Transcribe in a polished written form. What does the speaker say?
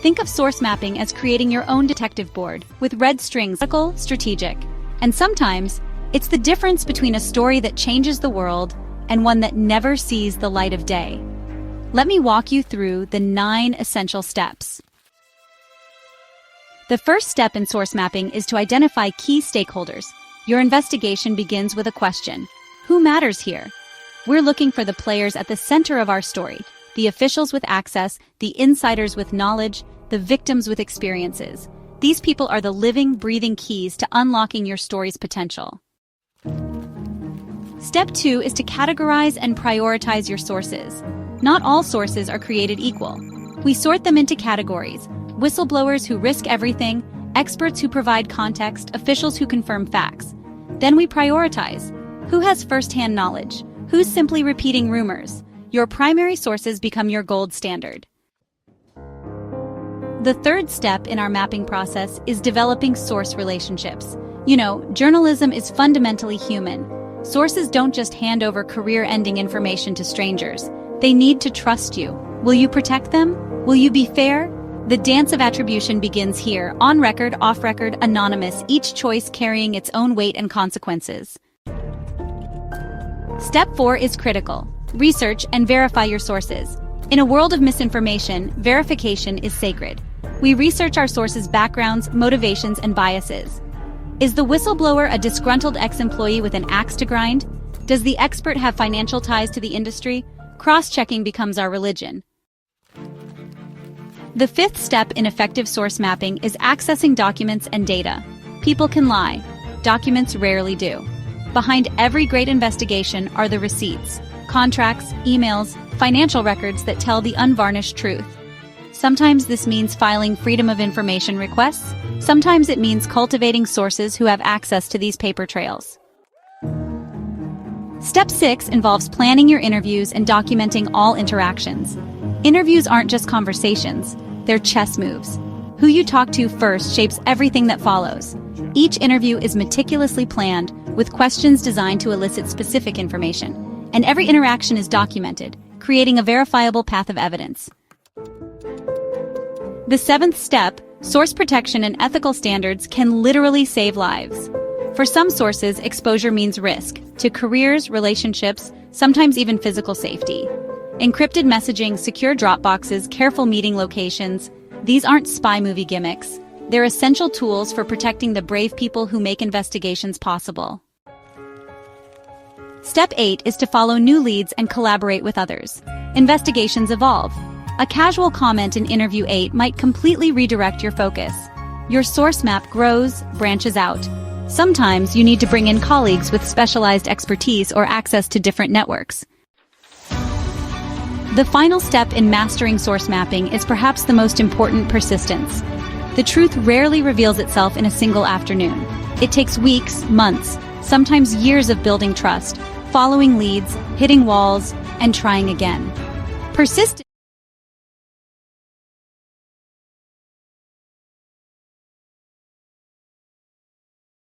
Think of source mapping as creating your own detective board, with red strings, critical, strategic. And sometimes, it's the difference between a story that changes the world and one that never sees the light of day. Let me walk you through the 9 essential steps. The first step in source mapping is to identify key stakeholders. Your investigation begins with a question: who matters here? We're looking for the players at the center of our story, the officials with access, the insiders with knowledge, the victims with experiences. These people are the living, breathing keys to unlocking your story's potential. Step 2 is to categorize and prioritize your sources. Not all sources are created equal. We sort them into categories: whistleblowers who risk everything, experts who provide context, officials who confirm facts. Then we prioritize. Who has first-hand knowledge? Who's simply repeating rumors? Your primary sources become your gold standard. The third step in our mapping process is developing source relationships. You know, journalism is fundamentally human. Sources don't just hand over career-ending information to strangers. They need to trust you. Will you protect them? Will you be fair? The dance of attribution begins here, on record, off record, anonymous, each choice carrying its own weight and consequences. Step 4 is critical. Research and verify your sources. In a world of misinformation, verification is sacred. We research our sources' backgrounds, motivations, and biases. Is the whistleblower a disgruntled ex-employee with an axe to grind? Does the expert have financial ties to the industry? Cross-checking becomes our religion. The fifth step in effective source mapping is accessing documents and data. People can lie. Documents rarely do. Behind every great investigation are the receipts, contracts, emails, financial records that tell the unvarnished truth. Sometimes this means filing Freedom of Information requests. Sometimes it means cultivating sources who have access to these paper trails. Step 6 involves planning your interviews and documenting all interactions. Interviews aren't just conversations, they're chess moves. Who you talk to first shapes everything that follows. Each interview is meticulously planned, with questions designed to elicit specific information. And every interaction is documented, creating a verifiable path of evidence. The seventh step, source protection and ethical standards, can literally save lives. For some sources, exposure means risk to careers, relationships, sometimes even physical safety. Encrypted messaging, secure Dropboxes, careful meeting locations, these aren't spy movie gimmicks. They're essential tools for protecting the brave people who make investigations possible. Step 8 is to follow new leads and collaborate with others. Investigations evolve. A casual comment in Interview 8 might completely redirect your focus. Your source map grows, branches out. Sometimes you need to bring in colleagues with specialized expertise or access to different networks. The final step in mastering source mapping is perhaps the most important: persistence. The truth rarely reveals itself in a single afternoon. It takes weeks, months, sometimes years of building trust, following leads, hitting walls, and trying again. Persistence